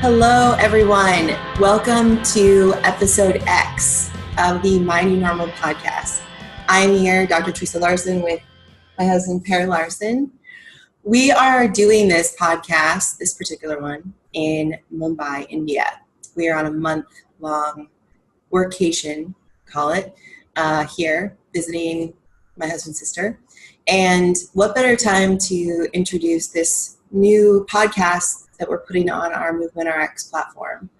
Hello, everyone. Welcome to episode X of the My New Normal podcast. I'm here, Dr. Theresa Larson, with my husband, Per Larson. We are doing this podcast, this particular one, in Mumbai, India. We are on a month-long workation, call it, here, visiting my husband's sister. And what better time to introduce this new podcast that we're putting on our Movement RX platform.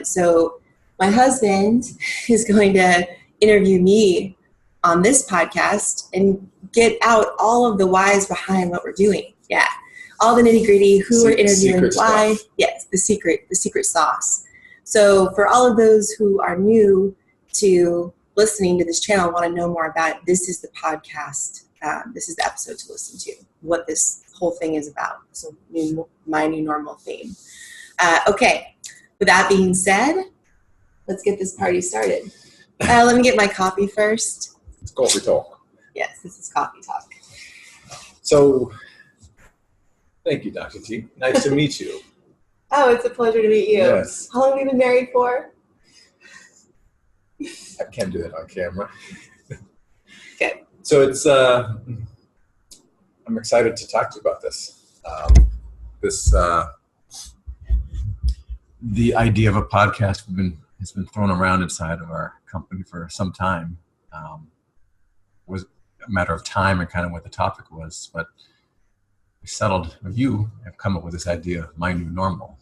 So my husband is going to interview me on this podcast and get out all of the whys behind what we're doing. Yeah, all the nitty gritty, who we're interviewing, why. Stuff. Yes, the secret sauce. So for all of those who are new to listening to this channel, want to know more about it, this is the podcast. This is the episode to listen to, what this whole thing is about. So my new normal theme. Okay, with that being said, let's get this party started. Let me get my coffee first. It's coffee talk. Yes, this is coffee talk. So, thank you, Dr. T. Nice to meet you. Oh, it's a pleasure to meet you. Yes. How long have you been married for? I can't do that on camera. Okay. So it's, I'm excited to talk to you about this. The idea of a podcast has been thrown around inside of our company for some time. Was a matter of time and kind of what the topic was, but we settled, or you have come up with this idea of my new normal.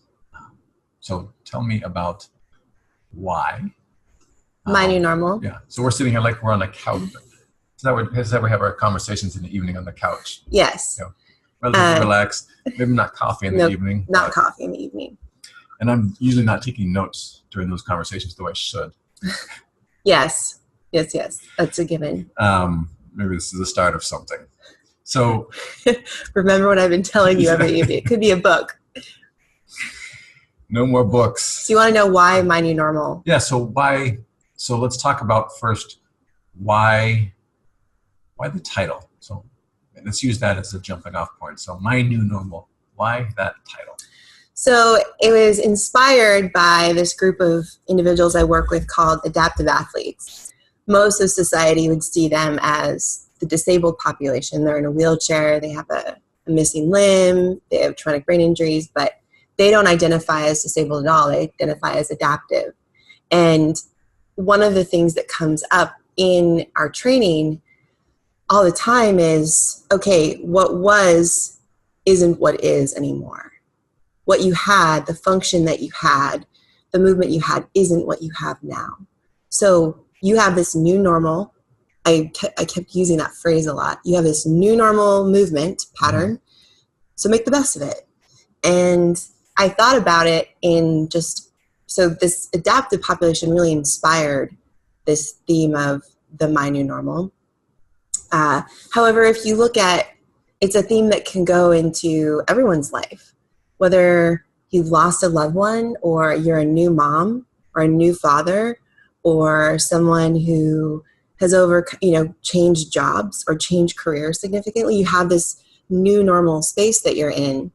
So tell me about why. My new normal? Yeah. So we're sitting here like we're on a couch. Is that we have our conversations in the evening on the couch? Yes. You know, relatively relaxed. Maybe not coffee in the evening. Not coffee in the evening. And I'm usually not taking notes during those conversations, though I should. Yes. That's a given. Maybe this is the start of something. So remember what I've been telling you every evening. It could be a book. No more books. So you want to know why my new normal? Yeah. So why? So let's talk about first why the title. So let's use that as a jumping off point. So my new normal. Why that title? So it was inspired by this group of individuals I work with called adaptive athletes. Most of society would see them as the disabled population. They're in a wheelchair, they have a missing limb, they have traumatic brain injuries, but they don't identify as disabled at all. They identify as adaptive. And one of the things that comes up in our training all the time is, okay, what was isn't what is anymore. What you had, the function that you had, the movement you had isn't what you have now. So you have this new normal. I kept using that phrase a lot. You have this new normal movement pattern, so make the best of it. And I thought about it so this adaptive population really inspired this theme of the my new normal. However, if you look at, it's a theme that can go into everyone's life, whether you've lost a loved one or you're a new mom or a new father or someone who has changed jobs or changed careers significantly. You have this new normal space that you're in.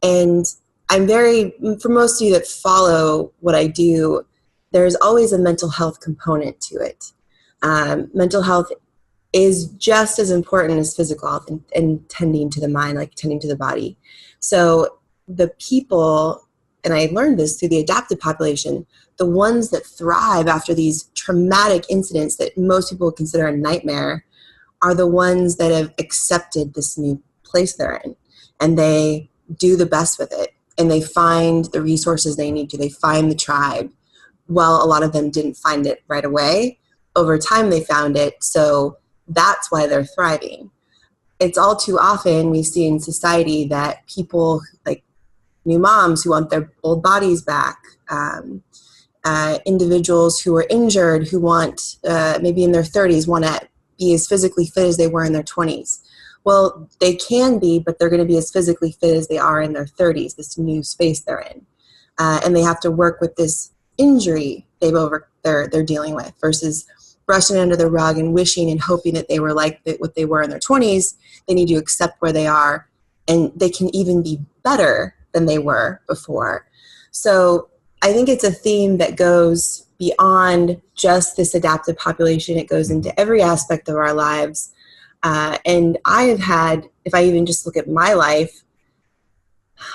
And for most of you that follow what I do, there's always a mental health component to it. Mental health is just as important as physical health and tending to the mind, like tending to the body. So the people, and I learned this through the adaptive population, the ones that thrive after these traumatic incidents that most people consider a nightmare are the ones that have accepted this new place they're in. And they do the best with it. And they find the resources they need to. They find the tribe. Well, a lot of them didn't find it right away. Over time, they found it. So that's why they're thriving. It's all too often we see in society that people like new moms who want their old bodies back, individuals who are injured who want, maybe in their 30s, want to be as physically fit as they were in their 20s. Well, they can be, but they're going to be as physically fit as they are in their 30s, this new space they're in. And they have to work with this injury they're dealing with versus brushing it under the rug and wishing and hoping that they were like what they were in their 20s. They need to accept where they are, and they can even be better than they were before. So I think it's a theme that goes beyond just this adaptive population. It goes into every aspect of our lives. And I have had, if I even just look at my life,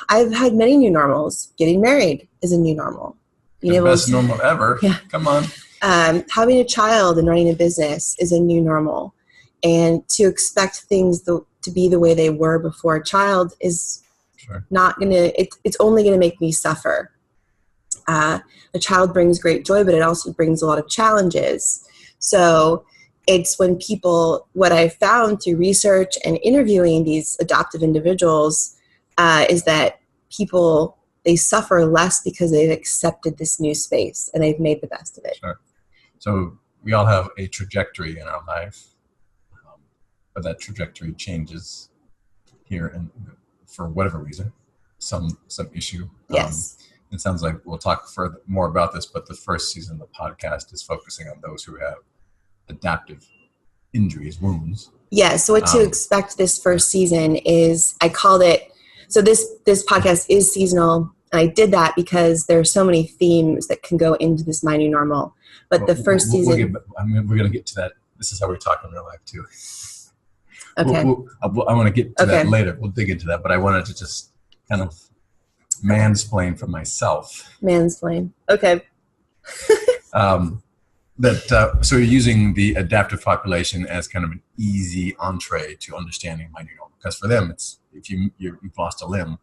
I've had many new normals. Getting married is a new normal. The best normal ever. Yeah. Come on. Having a child and running a business is a new normal. And to expect things to be the way they were before a child is not going to, it's only going to make me suffer. A child brings great joy, but it also brings a lot of challenges. So it's when people, what I found through research and interviewing these adoptive individuals is that people, they suffer less because they've accepted this new space and they've made the best of it. Sure. So we all have a trajectory in our life, but that trajectory changes here and for whatever reason, some issue. Yes. It sounds like we'll talk further more about this, but the first season of the podcast is focusing on those who have adaptive injuries, wounds. Yeah. So what to expect this first season is, I called it, so this podcast is seasonal. And I did that because there are so many themes that can go into this My New Normal. But the first season, we're going to get to that. This is how we talk in real life too. Okay. I want to get to that later. We'll dig into that, but I wanted to just kind of mansplain for myself. Mansplain. Okay. So you're using the adaptive population as kind of an easy entree to understanding My New Normal, because for them, it's if you've lost a limb,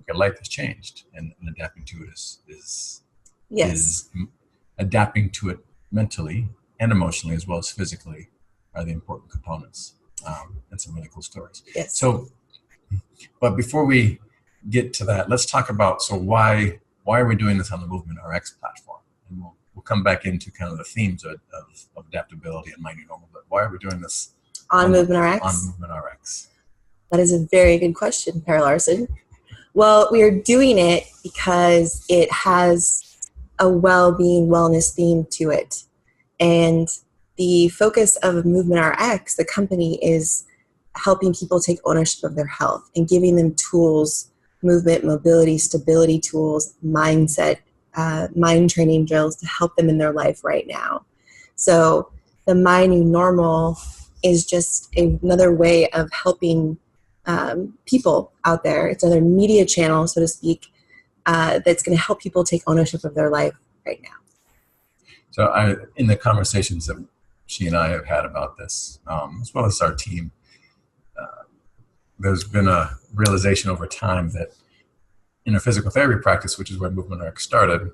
okay, life has changed, and adapting to it is adapting to it mentally and emotionally as well as physically are the important components, and some really cool stories. Yes. So, but before we get to that, let's talk about, so why are we doing this on the Movement RX platform? And we'll come back into kind of the themes of adaptability and My New Normal, but why are we doing this on Movement RX? On Movement RX. That is a very good question, Per Larson. Well, we are doing it because it has a well-being, wellness theme to it. And the focus of Movement RX, the company, is helping people take ownership of their health and giving them tools, movement, mobility, stability tools, mindset, mind training drills to help them in their life right now. So the My New Normal is just another way of helping people out there. It's another media channel, so to speak, that's going to help people take ownership of their life right now. So in the conversations that she and I have had about this, as well as our team, there's been a realization over time that in a physical therapy practice, which is where Movement RX started,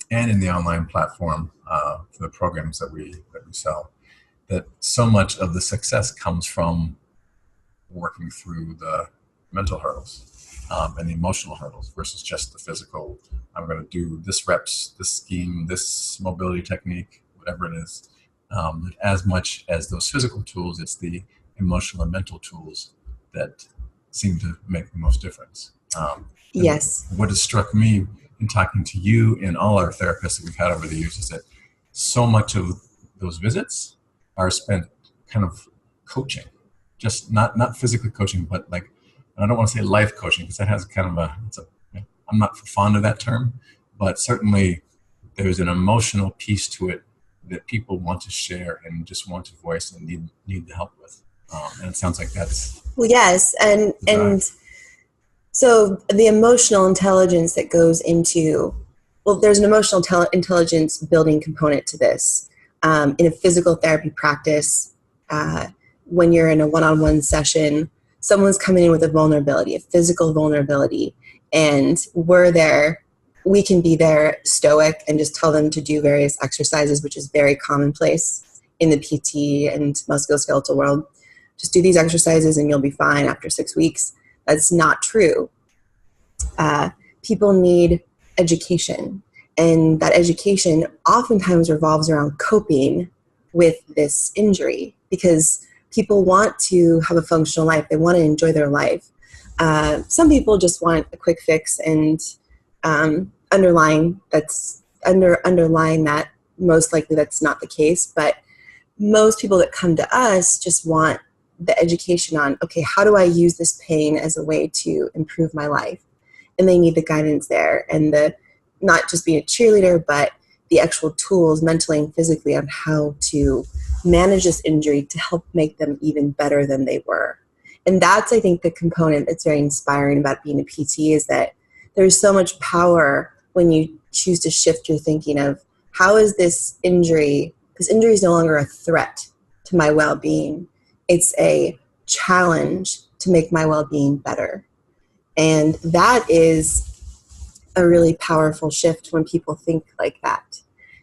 and in the online platform for the programs that we sell, that so much of the success comes from working through the mental hurdles and the emotional hurdles versus just the physical. I'm going to do this reps, this scheme, this mobility technique, whatever it is. As much as those physical tools, it's the emotional and mental tools that seem to make the most difference. Yes. What has struck me in talking to you and all our therapists that we've had over the years is that so much of those visits are spent kind of coaching, just not physically coaching, but like, I don't want to say life coaching because that has kind of I'm not fond of that term, but certainly there's an emotional piece to it that people want to share and just want to voice and need the help with. And it sounds like that's... Well, yes. And so the emotional intelligence that goes into, well, there's an emotional intelligence building component to this. In a physical therapy practice, when you're in a one-on-one session, someone's coming in with a vulnerability, a physical vulnerability, and we're there. We can be there stoic and just tell them to do various exercises, which is very commonplace in the PT and musculoskeletal world. Just do these exercises and you'll be fine after 6 weeks. That's not true. People need education, and that education oftentimes revolves around coping with this injury because people want to have a functional life. They want to enjoy their life. Some people just want a quick fix, and underlying that, most likely that's not the case. But most people that come to us just want the education on, okay, how do I use this pain as a way to improve my life? And they need the guidance there and the not just being a cheerleader, but the actual tools mentally and physically on how to manage this injury to help make them even better than they were. And that's, I think, the component that's very inspiring about being a PT, is that there's so much power when you choose to shift your thinking of, how is this injury is no longer a threat to my well-being. It's a challenge to make my well-being better. And that is a really powerful shift when people think like that.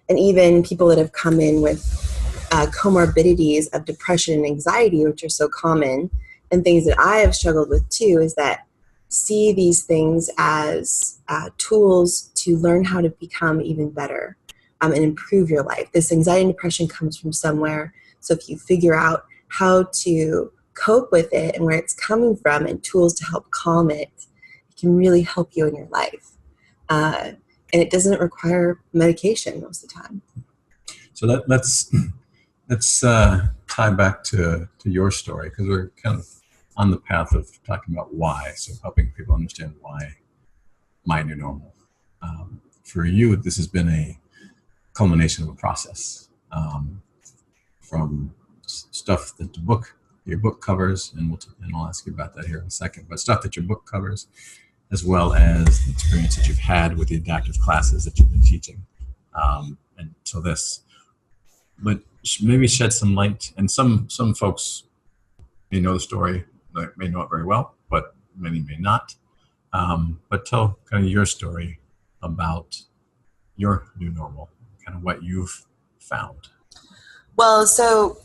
And even people that have come in with comorbidities of depression and anxiety, which are so common, and things that I have struggled with too, is that see these things as tools to learn how to become even better and improve your life. This anxiety and depression comes from somewhere. So if you figure out how to cope with it and where it's coming from and tools to help calm it, it can really help you in your life. And it doesn't require medication most of the time. So let's tie back to your story, because we're kind of on the path of talking about why, so helping people understand why my new normal. For you, this has been a culmination of a process, from stuff that your book covers, and I'll ask you about that here in a second, but stuff that your book covers, as well as the experience that you've had with the adaptive classes that you've been teaching, and so this. But maybe shed some light, and some folks may know the story, may know it very well, but many may not. But tell kind of your story about your new normal, kind of what you've found. Well, so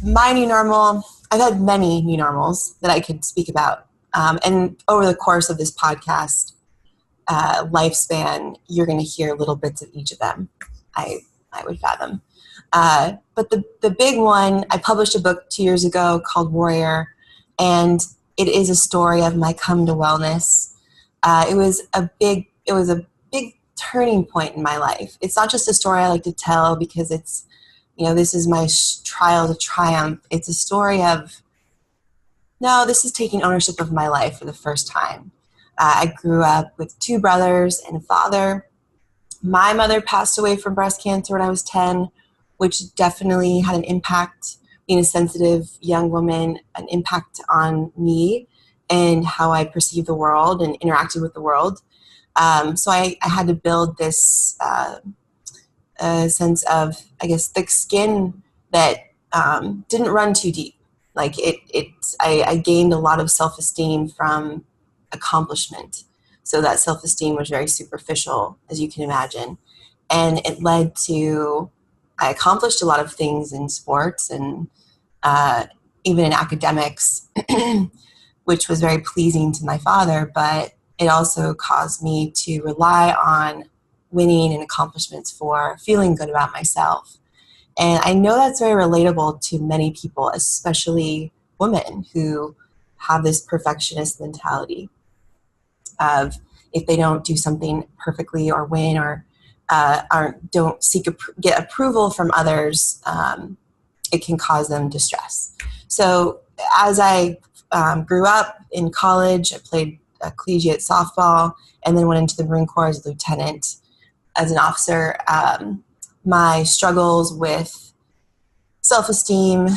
my new normal, I've had many new normals that I could speak about. And over the course of this podcast lifespan, you're going to hear little bits of each of them, I would fathom. But the big one, I published a book 2 years ago called Warrior, and it is a story of my come to wellness. It was a big turning point in my life. It's not just a story I like to tell because it's, this is my trial to triumph. It's a story of, no, this is taking ownership of my life for the first time. I grew up with 2 brothers and a father. My mother passed away from breast cancer when I was 10, which definitely had an impact, being a sensitive young woman, an impact on me and how I perceive the world and interacted with the world. So I had to build this sense of, I guess, thick skin that didn't run too deep. Like I gained a lot of self-esteem from accomplishment. So that self-esteem was very superficial, as you can imagine. And it led to, I accomplished a lot of things in sports and even in academics, which was very pleasing to my father, but it also caused me to rely on winning and accomplishments for feeling good about myself. And I know that's very relatable to many people, especially women who have this perfectionist mentality of, if they don't do something perfectly or win or don't get approval from others, it can cause them distress. So as I grew up in college, I played collegiate softball and then went into the Marine Corps as a lieutenant. As an officer, my struggles with self-esteem,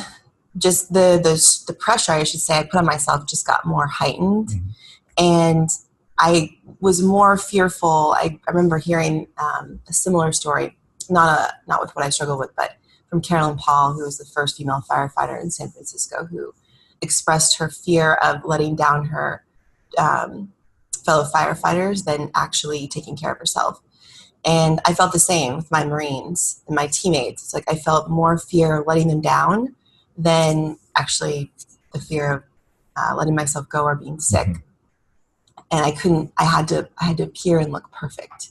just the pressure, I should say, I put on myself just got more heightened. Mm-hmm. And I was more fearful. I remember hearing a similar story, not with what I struggled with, but from Carolyn Paul, who was the first female firefighter in San Francisco, who expressed her fear of letting down her fellow firefighters than actually taking care of herself. And I felt the same with my Marines and my teammates. It's like I felt more fear of letting them down than actually the fear of letting myself go or being sick. Mm-hmm. And I had to appear and look perfect.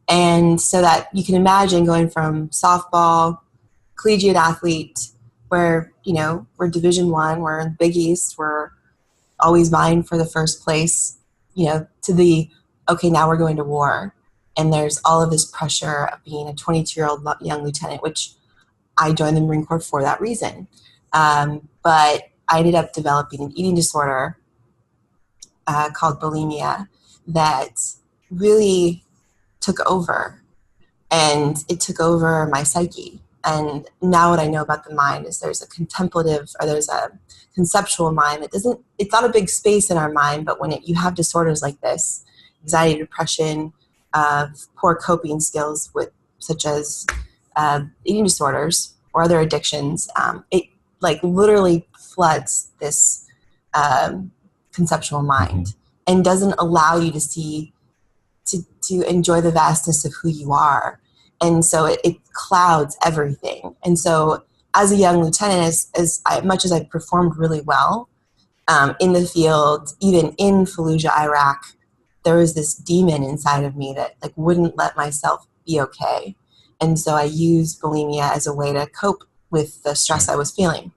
And so that you can imagine going from softball, collegiate athlete, where, we're Division I, we're in the Big East, we're always vying for the first place, to the, okay, now we're going to war. And there's all of this pressure of being a 22-year-old young lieutenant, which I joined the Marine Corps for that reason. But I ended up developing an eating disorder called bulimia that really took over, and it took over my psyche. And now what I know about the mind is there's a conceptual mind that it's not a big space in our mind, but when you have disorders like this, anxiety, depression, poor coping skills such as eating disorders or other addictions, it like literally floods this conceptual mind and doesn't allow you to see, to enjoy the vastness of who you are. And so it clouds everything. And so as a young lieutenant, much as I performed really well in the field, even in Fallujah, Iraq, there was this demon inside of me that like wouldn't let myself be okay. And so I used bulimia as a way to cope with the stress I was feeling.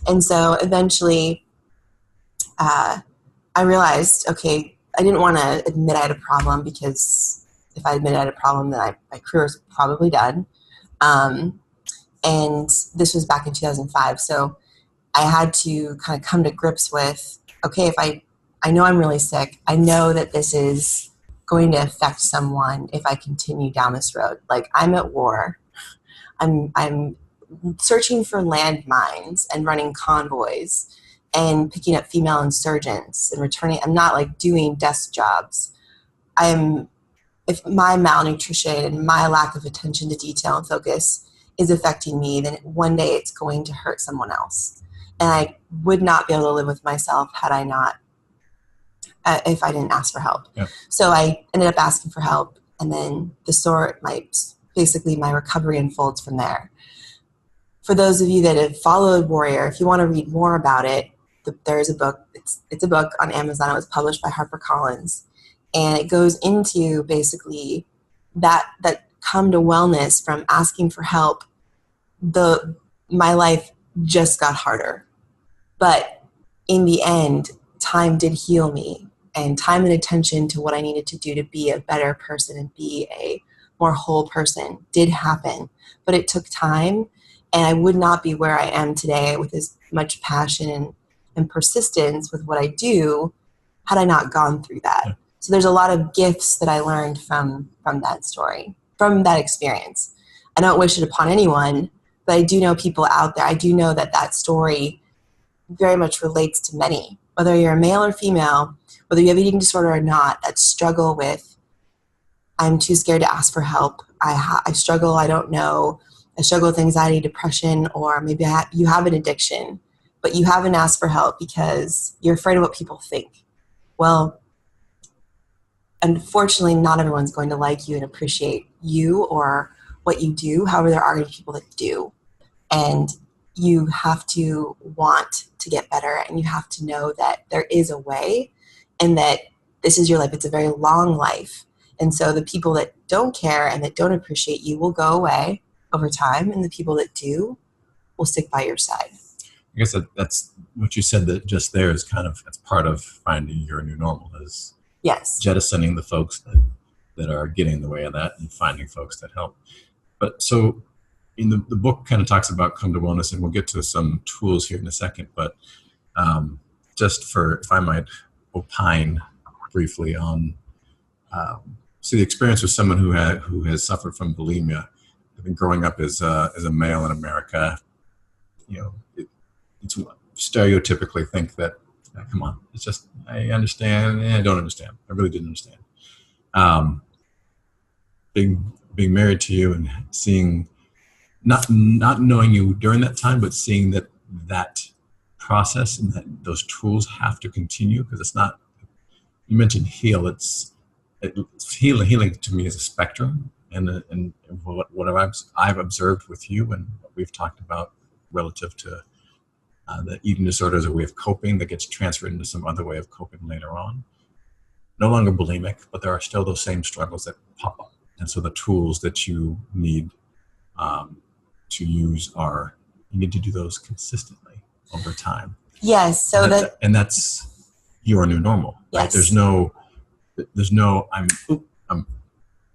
And so eventually I realized, okay, I didn't want to admit I had a problem, because if I admitted I had a problem, then my career was probably done. And this was back in 2005. So I had to kind of come to grips with, okay, if I know I'm really sick, I know that this is going to affect someone if I continue down this road. Like, I'm at war. I'm searching for landmines and running convoys and picking up female insurgents and returning. I'm not like doing desk jobs. If my malnutrition and my lack of attention to detail and focus is affecting me, then one day it's going to hurt someone else. And I would not be able to live with myself if I didn't ask for help. Yeah. So I ended up asking for help, and then basically my recovery unfolds from there. For those of you that have followed Warrior, if you want to read more about it, there is a book. It's a book on Amazon. It was published by HarperCollins. And it goes into basically that come to wellness from asking for help. My life just got harder. But in the end, time did heal me, and time and attention to what I needed to do to be a better person and be a more whole person did happen. But it took time, and I would not be where I am today with as much passion and persistence with what I do had I not gone through that. Yeah. So there's a lot of gifts that I learned from that story, from that experience. I don't wish it upon anyone, but I do know people out there. I do know that story very much relates to many, whether you're a male or female, whether you have an eating disorder or not, that struggle with, I'm too scared to ask for help. I struggle, I don't know. I struggle with anxiety, depression, or maybe you have an addiction, but you haven't asked for help because you're afraid of what people think. Well, unfortunately, not everyone's going to like you and appreciate you or what you do. However, there are people that do. And you have to want to get better, and you have to know that there is a way, and that this is your life. It's a very long life. And so the people that don't care and that don't appreciate you will go away over time, and the people that do will stick by your side. I guess that's what you said, that just there is kind of, it's part of finding your new normal, is yes, jettisoning the folks that are getting in the way of that and finding folks that help. But so in the book kind of talks about come to wellness, and we'll get to some tools here in a second, but just if I might opine briefly on the experience with someone who has suffered from bulimia. I think growing up as a male in America, it's stereotypically think that, come on, it's just, I understand, I don't understand. I really didn't understand. Being married to you and seeing, not knowing you during that time, but seeing that process and that those tools have to continue, because it's not, you mentioned heal, it's healing to me is a spectrum, and what I've observed with you and what we've talked about relative to the eating disorder as a way of coping that gets transferred into some other way of coping later on. No longer bulimic, but there are still those same struggles that pop up. And so the tools that you need to use you need to do those consistently over time. Yes. So that's your new normal. Yes. Right? There's no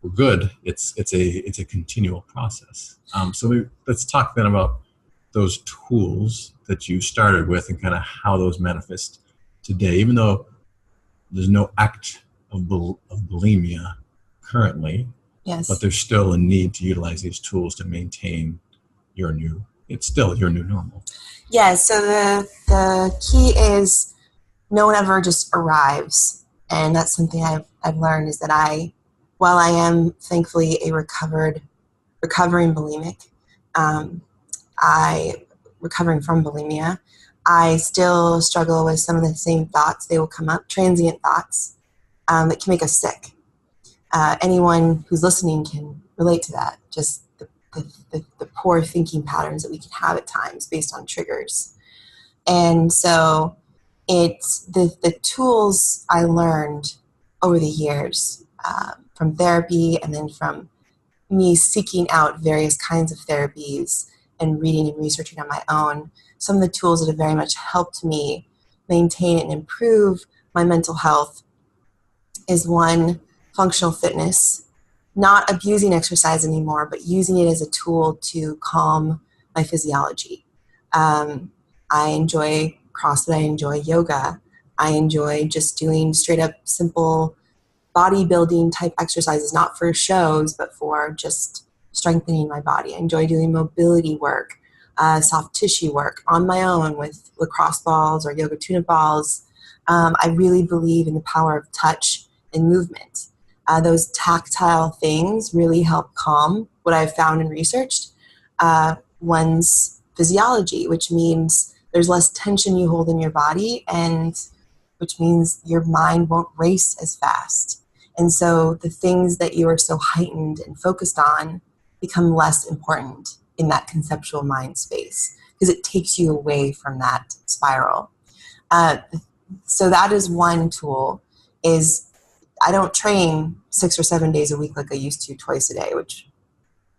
we're good. It's a continual process. So let's talk then about those tools that you started with and kind of how those manifest today, even though there's no act of bulimia currently. but there's still a need to utilize these tools to maintain it's still your new normal. Yeah, so the key is no one ever just arrives. And that's something I've learned, is that while I am thankfully a recovering bulimic, recovering from bulimia, I still struggle with some of the same thoughts. They will come up, transient thoughts that can make us sick. Anyone who's listening can relate to that, just the poor thinking patterns that we can have at times based on triggers. And so it's the tools I learned over the years from therapy, and then from me seeking out various kinds of therapies and reading and researching on my own. Some of the tools that have very much helped me maintain and improve my mental health is, one, functional fitness. Not abusing exercise anymore, but using it as a tool to calm my physiology. I enjoy CrossFit, I enjoy yoga, I enjoy just doing straight up simple bodybuilding type exercises, not for shows, but for just strengthening my body. I enjoy doing mobility work, soft tissue work on my own with lacrosse balls or yoga tune-up balls. I really believe in the power of touch and movement. Those tactile things really help calm what I've found and researched, one's physiology, which means there's less tension you hold in your body, and which means your mind won't race as fast. And so the things that you are so heightened and focused on become less important in that conceptual mind space, because it takes you away from that spiral. So that is one tool. Is I don't train 6 or 7 days a week like I used to, twice a day, which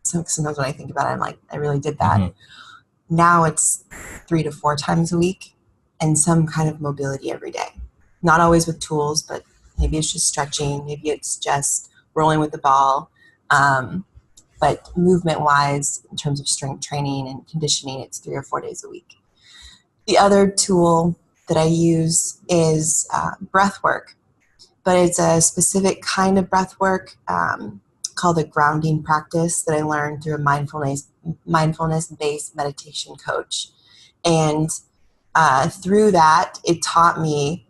sometimes when I think about it, I'm like, I really did that. Mm-hmm. Now it's 3 to 4 times a week, and some kind of mobility every day. Not always with tools, but maybe it's just stretching. Maybe it's just rolling with the ball. But movement-wise, in terms of strength training and conditioning, it's 3 or 4 days a week. The other tool that I use is breath work. But it's a specific kind of breath work called a grounding practice that I learned through a mindfulness-based meditation coach. And through that, it taught me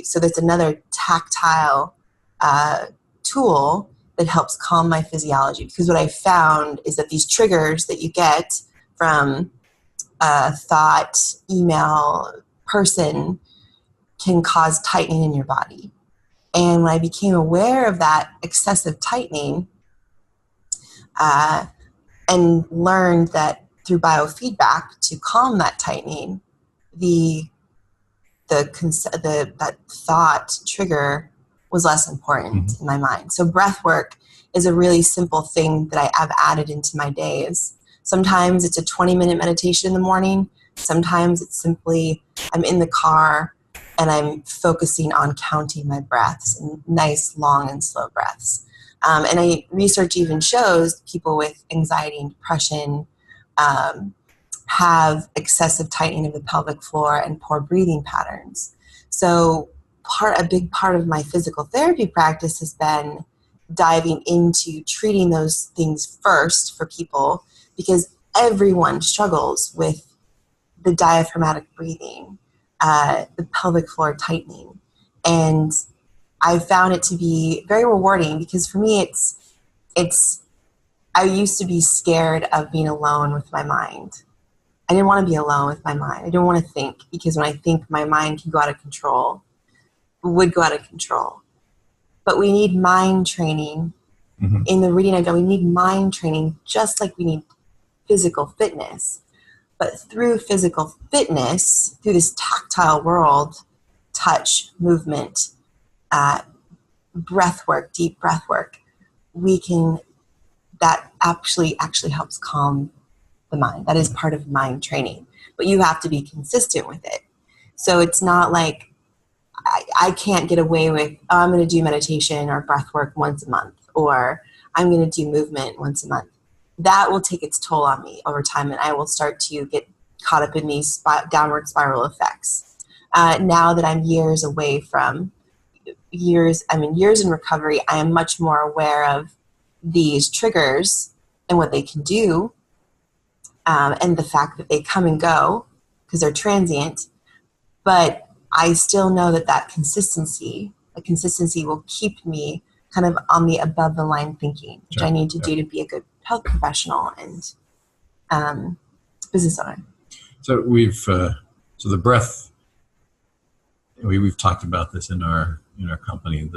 so that's another tactile tool that helps calm my physiology. Because what I found is that these triggers that you get from thought, email, person can cause tightening in your body. And when I became aware of that excessive tightening and learned that through biofeedback to calm that tightening, that thought trigger was less important in my mind. So breath work is a really simple thing that I have added into my days. Sometimes it's a 20-minute meditation in the morning. Sometimes it's simply I'm in the car and I'm focusing on counting my breaths, and nice, long, and slow breaths. And research even shows people with anxiety and depression have excessive tightening of the pelvic floor and poor breathing patterns. So a big part of my physical therapy practice has been diving into treating those things first for people, because everyone struggles with the diaphragmatic breathing, the pelvic floor tightening. And I found it to be very rewarding, because for me I used to be scared of being alone with my mind. I didn't want to be alone with my mind. I didn't want to think, because when I think, my mind can go out of control, would go out of control. But we need mind training. In the reading I've done, we need mind training just like we need physical fitness. But through physical fitness, through this tactile world, touch, movement, breath work, deep breath work, that actually helps calm the mind. That is part of mind training. But you have to be consistent with it. So it's not like I can't get away with, I'm going to do meditation or breath work once a month, or I'm going to do movement once a month. That will take its toll on me over time, and I will start to get caught up in these downward spiral effects. Now that I'm years away from years in recovery, I am much more aware of these triggers and what they can do, and the fact that they come and go because they're transient, but I still know that consistency will keep me kind of on the above the line thinking, which I need to do to be a good health professional and business owner. So so the breath, we've talked about this in our company.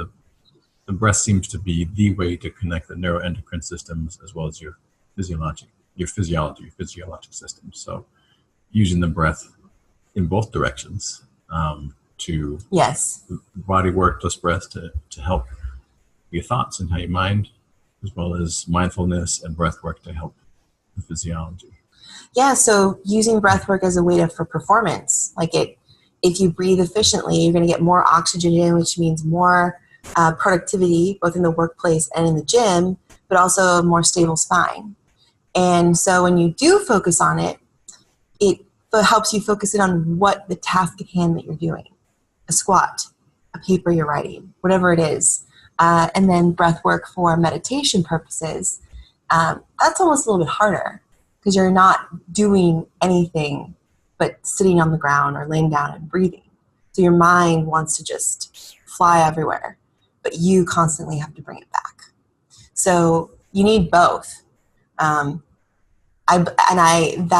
The breath seems to be the way to connect the neuroendocrine systems as well as your physiologic systems. So using the breath in both directions to body work plus breath to help your thoughts and how your mind, as well as mindfulness and breath work to help the physiology. Yeah, so using breath work as a way for performance, if you breathe efficiently, you're going to get more oxygen in, which means more productivity, both in the workplace and in the gym, but also a more stable spine. And so when you do focus on it, it helps you focus in on what the task at hand that you're doing, a squat, a paper you're writing, whatever it is. And then breath work for meditation purposes, that's almost a little bit harder because you're not doing anything but sitting on the ground or laying down and breathing. So your mind wants to just fly everywhere, but you constantly have to bring it back. So you need both. That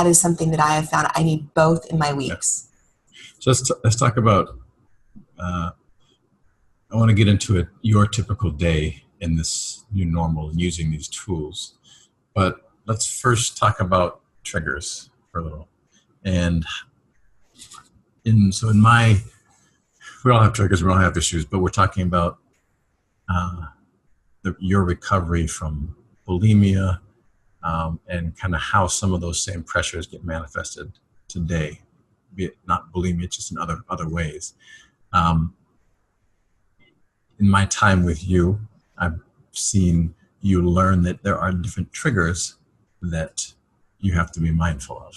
is something that I have found I need both in my weeks. So let's talk about, I want to get into it, your typical day in this new normal and using these tools. But let's first talk about triggers for a little. And we all have triggers, we all have issues, but we're talking about your recovery from bulimia and kind of how some of those same pressures get manifested today, be it not bulimia, just in other ways. In my time with you, I've seen you learn that there are different triggers that you have to be mindful of.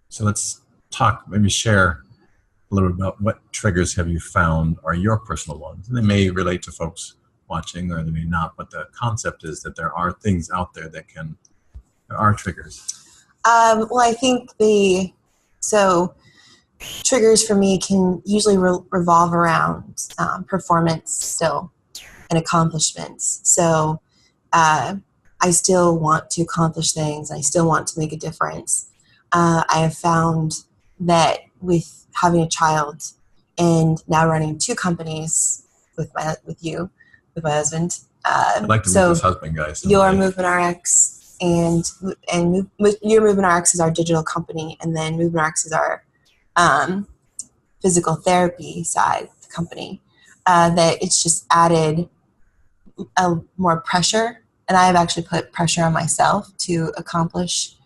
So let's maybe share a little bit about what triggers have you found are your personal ones. And they may relate to folks watching or they may not, but the concept is that there are things out there there are triggers. Well, I think triggers for me can usually revolve around performance still and accomplishments. So I still want to accomplish things. I still want to make a difference. I have found that with having a child and now running 2 companies with my husband. I'd like to meet this husband, guys. Your Movement RX and Your Movement RX is our digital company, and then Movement RX is our physical therapy side of the company. That it's just added more pressure, and I have actually put pressure on myself to accomplish.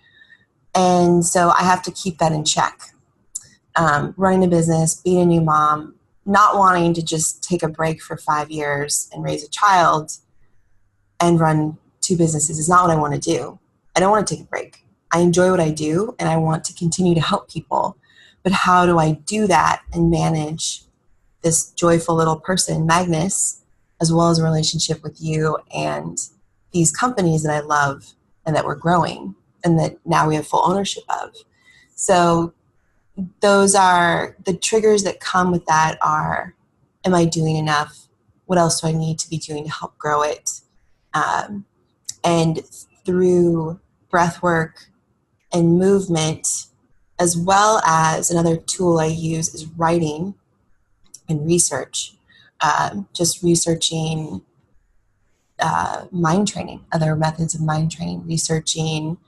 And so I have to keep that in check. Running a business, being a new mom, not wanting to just take a break for 5 years and raise a child and run 2 businesses is not what I want to do. I don't want to take a break. I enjoy what I do and I want to continue to help people. But how do I do that and manage this joyful little person, Magnus, as well as a relationship with you and these companies that I love and that we're growing and that now we have full ownership of? So those are the triggers that come with that are, am I doing enough? What else do I need to be doing to help grow it? And through breath work and movement, as well as another tool I use is writing and research, just researching mind training, other methods of mind training, researching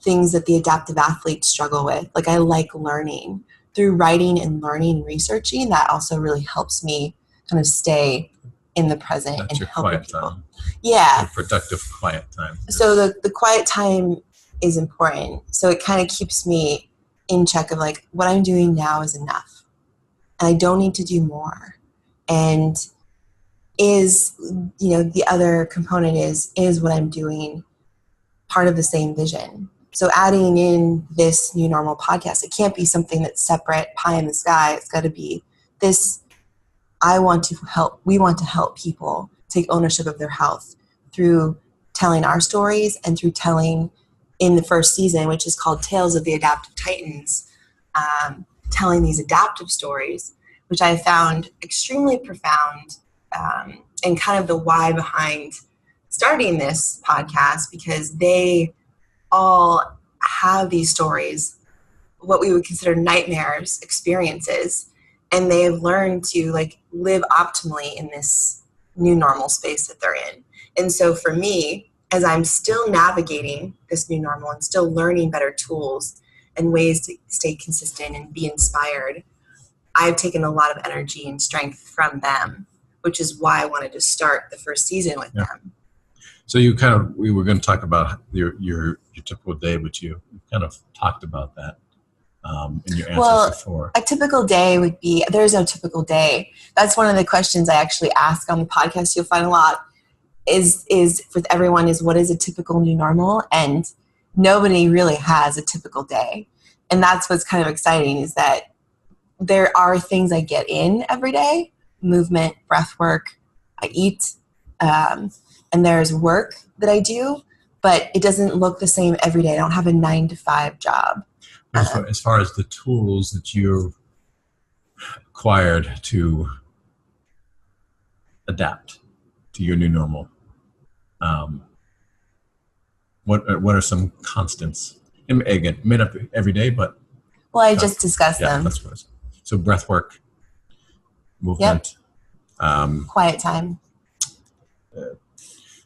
things that the adaptive athletes struggle with. Like I like learning. Through writing and learning and researching, that also really helps me kind of stay in the present. That's and your help quiet people. time. Yeah. Your productive quiet time. So the quiet time is important. So it kind of keeps me in check of like what I'm doing now is enough. And I don't need to do more. And the other component is what I'm doing part of the same vision. So adding in this new normal podcast, it can't be something that's separate, pie in the sky. It's got to be this. We want to help people take ownership of their health through telling our stories and through telling in the first season, which is called Tales of the Adaptive Titans, telling these adaptive stories, which I found extremely profound, and kind of the why behind starting this podcast, because they all have these stories, what we would consider nightmares, experiences, and they have learned to like live optimally in this new normal space that they're in. And so for me, as I'm still navigating this new normal and still learning better tools and ways to stay consistent and be inspired, I've taken a lot of energy and strength from them, which is why I wanted to start the first season with them. So we were going to talk about your typical day, but you kind of talked about that in your answers before. A typical day would be, there's no typical day. That's one of the questions I actually ask on the podcast. You'll find a lot is with everyone is, what is a typical new normal? And nobody really has a typical day. And that's what's kind of exciting, is that there are things I get in every day: movement, breath work, I eat, and there's work that I do, but it doesn't look the same every day. I don't have a 9-to-5 job. As far as the tools that you've acquired to adapt to your new normal, what are some constants? And again, may not be every day, but I just discussed them. That's what so breath work, movement, quiet time.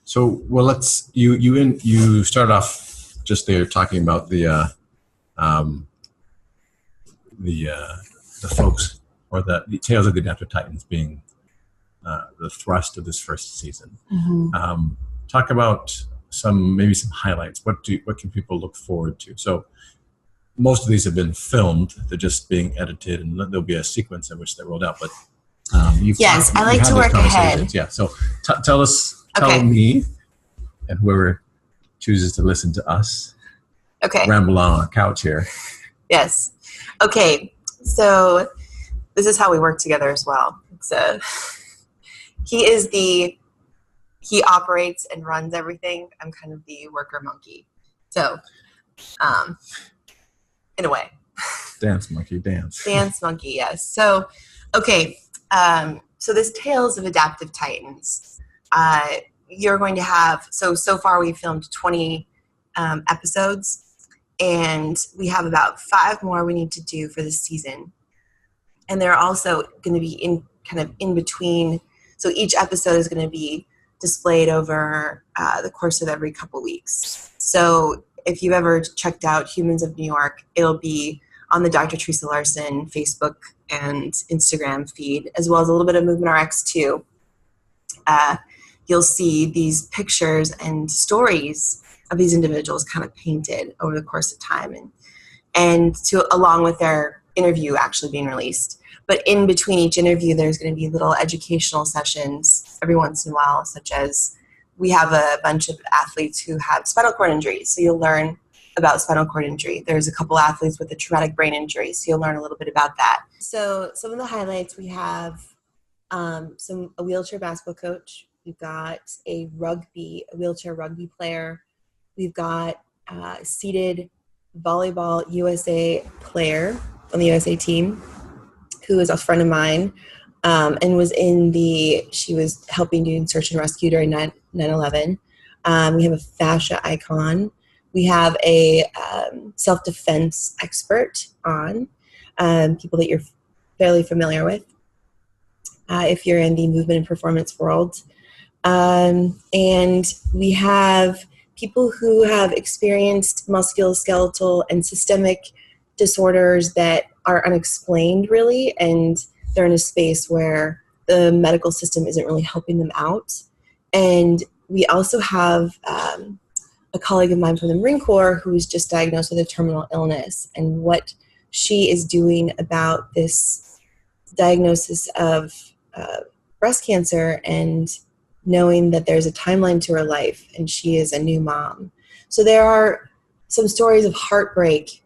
So let's you start off just there talking about the folks, or the Tales of the Adaptive Titans being the thrust of this first season. Mm-hmm. Talk about some highlights. What can people look forward to? So most of these have been filmed; they're just being edited, and there'll be a sequence in which they're rolled out. But I like to work ahead. Yeah. So tell me, and whoever chooses to listen to us, ramble on our couch here. Yes. Okay. So this is how we work together as well. He operates and runs everything. I'm kind of the worker monkey. So, in a way. Dance monkey, dance. Dance monkey, yes. So, okay. So this Tales of Adaptive Titans, you're going to have, so far we've filmed 20 episodes, and we have about 5 more we need to do for this season. And they're also going to be in between. So each episode is going to be displayed over the course of every couple weeks. So if you've ever checked out Humans of New York, it'll be on the Dr. Theresa Larson Facebook and Instagram feed, as well as a little bit of Movement RX too. You'll see these pictures and stories of these individuals kind of painted over the course of time, and along with their interview actually being released. But in between each interview, there's going to be little educational sessions every once in a while, such as we have a bunch of athletes who have spinal cord injuries, so you'll learn about spinal cord injury. There's a couple athletes with a traumatic brain injury, so you'll learn a little bit about that. So some of the highlights, we have a wheelchair basketball coach. We've got a wheelchair rugby player. We've got a seated volleyball USA player on the USA team, who is a friend of mine, and she was helping doing search and rescue during 9/11. We have a fascia icon. We have a self-defense expert on, people that you're fairly familiar with, if you're in the movement and performance world. And we have people who have experienced musculoskeletal and systemic disorders that are unexplained, really, and they're in a space where the medical system isn't really helping them out. And we also have a colleague of mine from the Marine Corps who was just diagnosed with a terminal illness, and what she is doing about this diagnosis of breast cancer, and knowing that there's a timeline to her life, and she is a new mom. So there are some stories of heartbreak,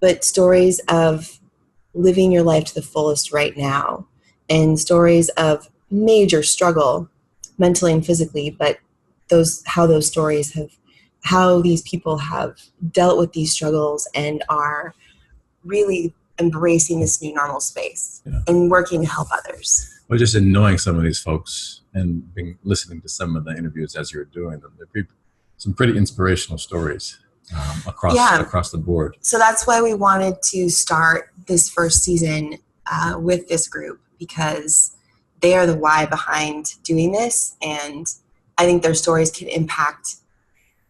but stories of living your life to the fullest right now, and stories of major struggle mentally and physically, but how these people have dealt with these struggles and are really embracing this new normal space and working to help others. Well, just in knowing some of these folks and listening to some of the interviews as you were doing them, there'd be some pretty inspirational stories across the board. So that's why we wanted to start this first season with this group, because they are the why behind doing this, and I think their stories can impact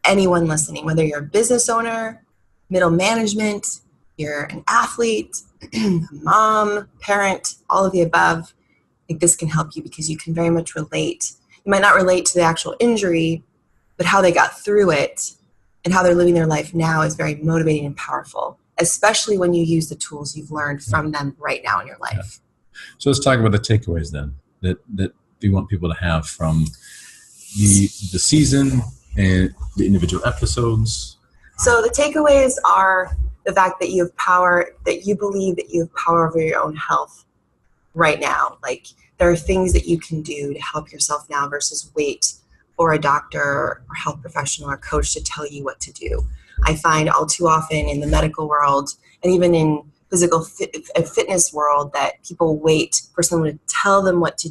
anyone listening, whether you're a business owner, middle management, you're an athlete, a mom, parent, all of the above. I think this can help you because you can very much relate. You might not relate to the actual injury, but how they got through it and how they're living their life now is very motivating and powerful, especially when you use the tools you've learned from them right now in your life. Yeah. So let's talk about the takeaways then that you want people to have from the season and the individual episodes. So the takeaways are the fact that you have power, that you believe that you have power over your own health right now. Like, there are things that you can do to help yourself now versus wait for a doctor or health professional or coach to tell you what to do. I find all too often in the medical world and even in physical fitness world that people wait for someone to tell them what to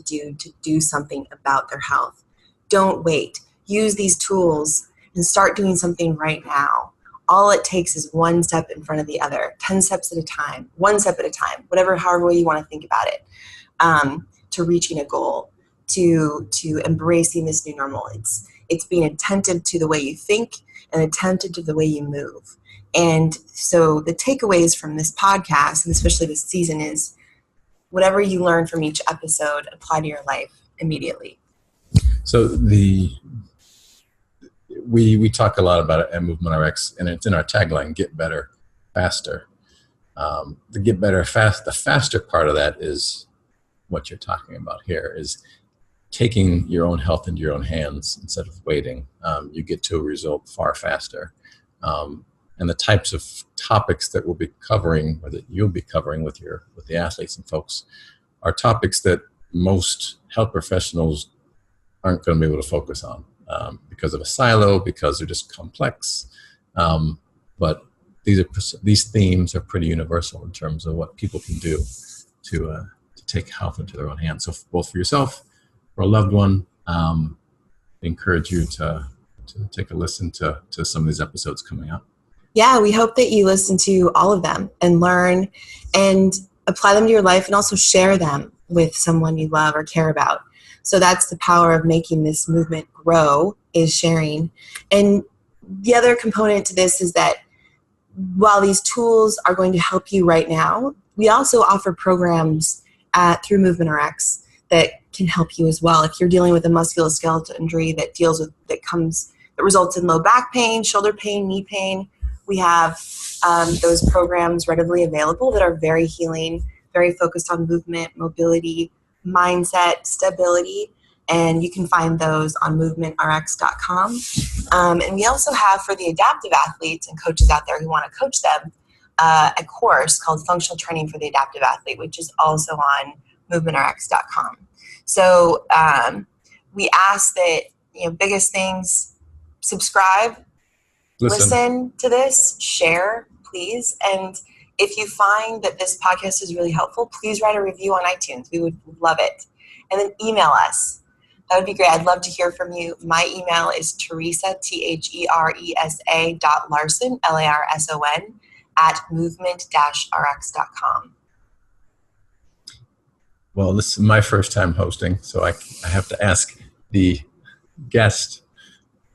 do something about their health. Don't wait. Use these tools and start doing something right now. All it takes is one step in front of the other, 10 steps at a time, one step at a time, however way you want to think about it, to reaching a goal, to embracing this new normal. It's being attentive to the way you think and attentive to the way you move. And so the takeaways from this podcast, and especially this season, is whatever you learn from each episode, apply to your life immediately. So we talk a lot about it at Movement RX, and it's in our tagline, get better, faster. The get better, the faster part of that is what you're talking about here, is taking your own health into your own hands instead of waiting. You get to a result far faster. And the types of topics that we'll be covering, or that you'll be covering with the athletes and folks, are topics that most health professionals aren't going to be able to focus on because of a silo, because they're just complex. But these themes are pretty universal in terms of what people can do to take health into their own hands. So both for yourself, for a loved one, I encourage you to take a listen to some of these episodes coming up. Yeah, we hope that you listen to all of them and learn and apply them to your life, and also share them with someone you love or care about. So that's the power of making this movement grow, is sharing. And the other component to this is that while these tools are going to help you right now, we also offer programs through Movement RX that can help you as well. If you're dealing with a musculoskeletal injury that results in low back pain, shoulder pain, knee pain, we have those programs readily available that are very healing, very focused on movement, mobility, mindset, stability, and you can find those on movementrx.com. And we also have, for the adaptive athletes and coaches out there who want to coach them, a course called Functional Training for the Adaptive Athlete, which is also on movementrx.com. So we ask that, biggest things, subscribe, listen to this, share, please. And if you find that this podcast is really helpful, please write a review on iTunes. We would love it. And then email us. That would be great. I'd love to hear from you. My email is Theresa, Theresa.Larson, Larson, @movement-rx.com. Well, this is my first time hosting, so I have to ask the guest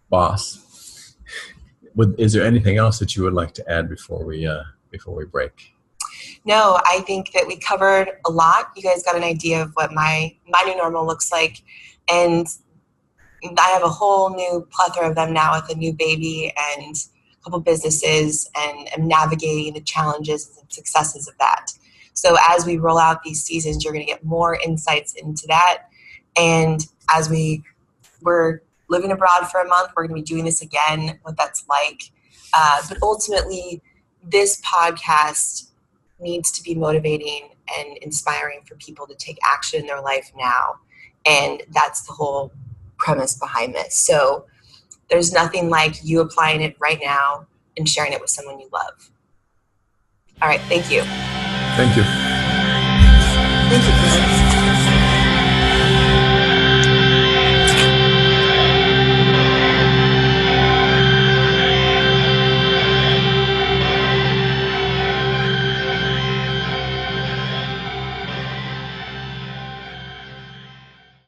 boss, is there anything else that you would like to add before we break? No, I think that we covered a lot. You guys got an idea of what my new normal looks like. And I have a whole new plethora of them now with a new baby and a couple businesses, and I'm navigating the challenges and successes of that. So as we roll out these seasons, you're going to get more insights into that. And as we're living abroad for a month, we're going to be doing this again, what that's like. But ultimately, this podcast needs to be motivating and inspiring for people to take action in their life now. And that's the whole premise behind this. So there's nothing like you applying it right now and sharing it with someone you love. All right, thank you. Thank you. Thank you, Chris.